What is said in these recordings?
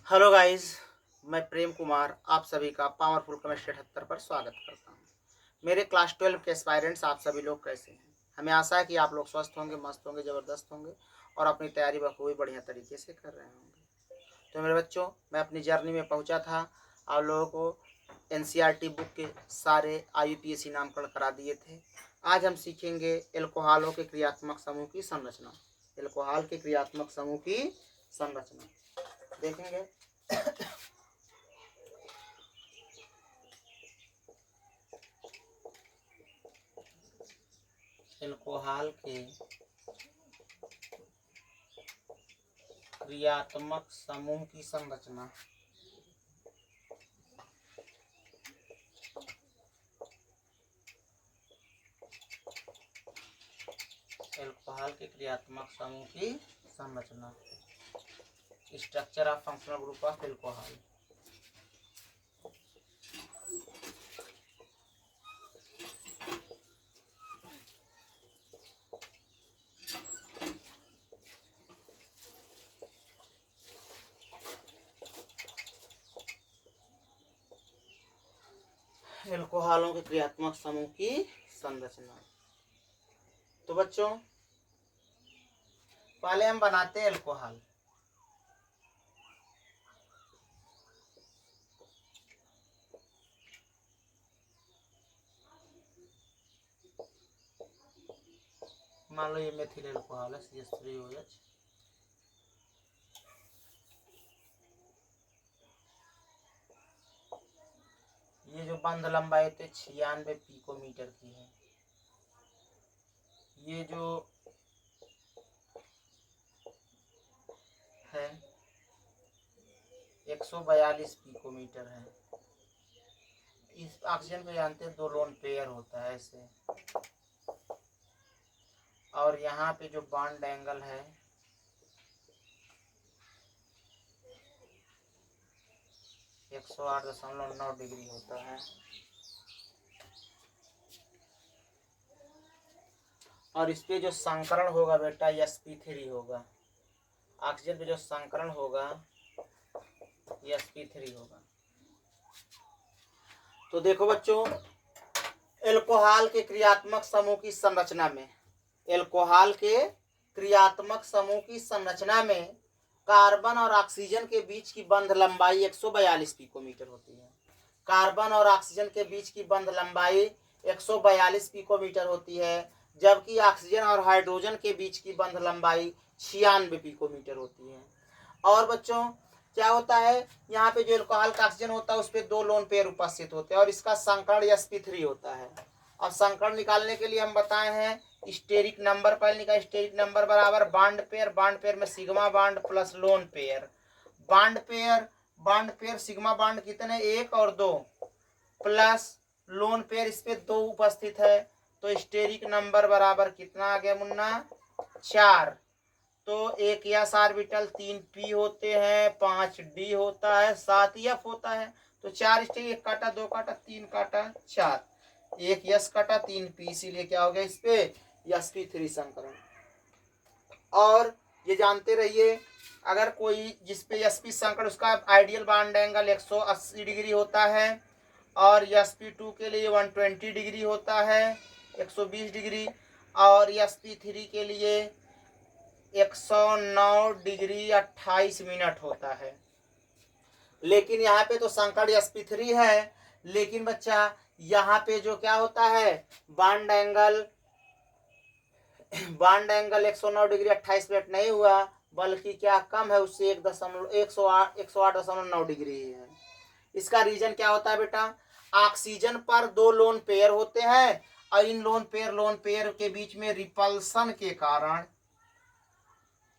Hello guys, मैं प्रेम कुमार आप सभी का पावरफुल केमिस्ट्री 78 पर स्वागत करता हूँ। मेरे क्लास 12 के एस्पायरेंट्स आप सभी लोग कैसे हैं? हमें आशा है कि आप लोग स्वस्थ होंगे, मस्त होंगे, ज़बरदस्त होंगे और अपनी तैयारी बखूबी बढ़िया तरीके से कर रहे होंगे। तो मेरे बच्चों, मैं अपनी जर्नी में पहुँचा था, आप लोगों को NCERT बुक के सारे IUPAC नामकरण करा दिए थे। आज हम सीखेंगे एल्कोहलों के क्रियात्मक समूह की संरचना। एल्कोहल के क्रियात्मक समूह की संरचना देखेंगे। एल्कोहल के क्रियात्मक समूह की संरचना। एल्कोहल के क्रियात्मक समूह की संरचना। Structure of functional group of alcohol. एल्कोहलों के क्रियात्मक समूह की संरचना। तो बच्चों, पहले हम बनाते हैं एल्कोहल। मान लो ये मेथिल एल्कोहल है CH3OH। ये जो बंध लंबाई 96 पिकोमीटर की है। ये जो है 142 पिकोमीटर है। इस ऑक्सीजन को जानते हैं 2 लोन पेयर होता है ऐसे, और यहाँ पे जो बॉन्ड एंगल है 108.9 डिग्री होता है। और इस पे जो संकरण होगा बेटा sp3 होगा। ऑक्सीजन पे जो संकरण होगा sp3 होगा। तो देखो बच्चों, एल्कोहल के क्रियात्मक समूह की संरचना में, एल्कोहल के क्रियात्मक समूह की संरचना में कार्बन और ऑक्सीजन के बीच की बंध लंबाई 142 पिकोमीटर होती है। कार्बन और ऑक्सीजन के बीच की बंध लंबाई 142 पिकोमीटर होती है, जबकि ऑक्सीजन और हाइड्रोजन के बीच की बंध लंबाई 96 पिकोमीटर होती है। और बच्चों, क्या होता है, यहाँ पे जो एल्कोहल का ऑक्सीजन होता है उस पर 2 लोन पेयर उपस्थित होते हैं और इसका संकरण sp3 होता है। अब संकरण निकालने के लिए हम बताए हैं स्टेरिक नंबर। पहले निकाल, स्टेरिक नंबर बराबर बॉन्ड पेयर में sigma bond plus lone pair. Bond pair sigma bond कितने, 1 और 2, प्लस लोन पेयर इस पे 2 उपस्थित है। तो स्टेरिक नंबर बराबर कितना आ गया मुन्ना, 4। तो 1 s ऑर्बिटल 3 p होते हैं, 5 d होता है, 7 f होता है। तो 4 स्टेरिक, 1 काटा 2 काटा 3 काटा 4, 1 s काटा 3 p, इसीलिए क्या हो गया इस पे sp3 संकरण। और ये जानते रहिए, अगर कोई जिसपे sp संकरण, उसका आइडियल बॉन्ड एंगल 180 डिग्री होता है और sp2 के लिए 120 डिग्री होता है, 120 डिग्री, और sp3 के लिए 109 डिग्री 28 मिनट होता है। लेकिन यहाँ पे तो संकरण sp3 है, लेकिन बच्चा यहाँ पे जो क्या होता है, बॉन्ड एंगल 109 डिग्री 28 मिनट नहीं हुआ, बल्कि क्या कम है उससे 108.9 डिग्री है। इसका रीजन क्या होता है बेटा, ऑक्सीजन पर 2 लोन पेयर होते हैं और इन लोन पेयर के बीच में रिपल्सन के कारण,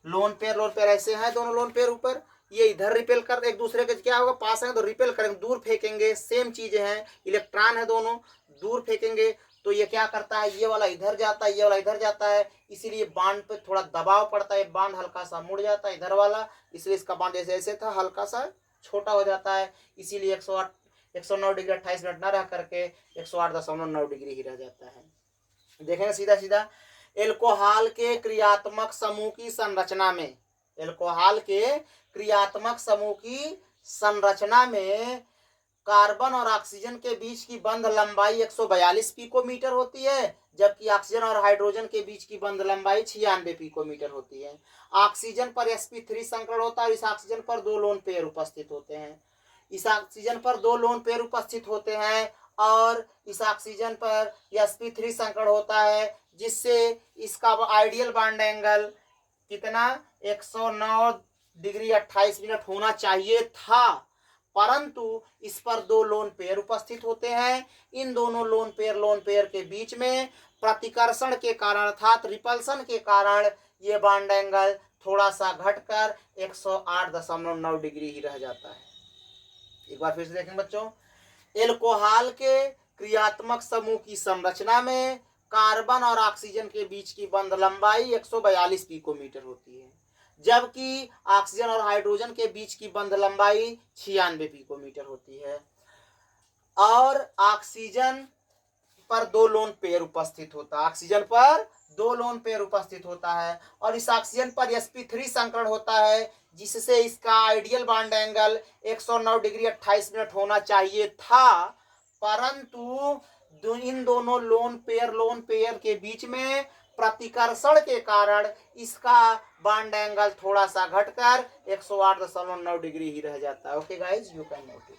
लोन पेयर ऐसे हैं, दोनों लोन पेयर ऊपर, ये इधर रिपेल कर, एक दूसरे के क्या होगा, पास है तो रिपेल करेंगे, दूर फेंकेंगे, सेम चीजें हैं, इलेक्ट्रॉन है दोनों, दूर फेंकेंगे तो ये क्या करता है, ये वाला इधर जाता है, ये वाला इधर जाता है, इसीलिए बांड पे थोड़ा दबाव पड़ता है, बांड हल्का सा मुड़ जाता है इधर वाला, इसलिए इसका बांड जैसे ऐसे था हल्का सा छोटा हो जाता है, इसीलिए 109 डिग्री 28 मिनट न रह करके 108.9 डिग्री ही रह जाता है। देखेंगे सीधा सीधा, एल्कोहल के क्रियात्मक समूह की संरचना में एल्कोहल के क्रियात्मक समूह की संरचना में कार्बन और ऑक्सीजन के बीच की बंध लंबाई 142 पिकोमीटर होती है, जबकि ऑक्सीजन और हाइड्रोजन के बीच की बंध लंबाई 96 पिकोमीटर होती है। ऑक्सीजन पर sp3 संकरण होता है और इस ऑक्सीजन पर 2 लोन पेयर उपस्थित होते हैं। इस ऑक्सीजन पर 2 लोन पेयर उपस्थित होते हैं और इस ऑक्सीजन पर sp3 संकरण होता है, जिससे इसका आइडियल बॉन्ड एंगल कितना 109 डिग्री 28 मिनट होना चाहिए था, परंतु इस पर 2 लोन पेयर उपस्थित होते हैं। इन दोनों लोन पेयर के बीच में प्रतिकर्षण के कारण अर्थात रिपल्सन के कारण ये बॉन्ड एंगल थोड़ा सा घटकर 108.9 डिग्री ही रह जाता है। एक बार फिर से देखें बच्चों, एल्कोहल के क्रियात्मक समूह की संरचना में कार्बन और ऑक्सीजन के बीच की बंध लंबाई 142 पिकोमीटर होती है, जबकि ऑक्सीजन और हाइड्रोजन के बीच की बंध लंबाई 96 पिकोमीटर होती है। और ऑक्सीजन पर 2 लोन पेयर उपस्थित होता है, ऑक्सीजन पर 2 लोन पेयर उपस्थित होता है और इस ऑक्सीजन पर sp3 संकरण होता है, जिससे इसका ideal bond angle 109 degree 28 minute होना चाहिए था, परंतु इन दोनों लोन पेयर के बीच में प्रतिकर्षण के कारण इसका बॉन्ड एंगल थोड़ा सा घटकर 108.9 डिग्री ही रह जाता है। Okay guys, you can note it.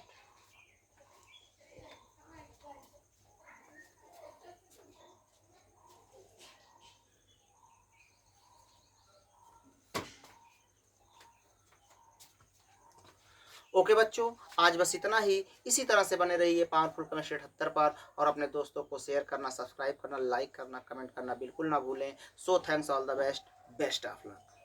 Okay बच्चों, आज बस इतना ही। इसी तरह से बने रहिए पावरफुल केमिस्ट्री 78 पर और अपने दोस्तों को शेयर करना, सब्सक्राइब करना, लाइक करना, कमेंट करना बिल्कुल ना भूलें। So thanks, all the best, best of luck.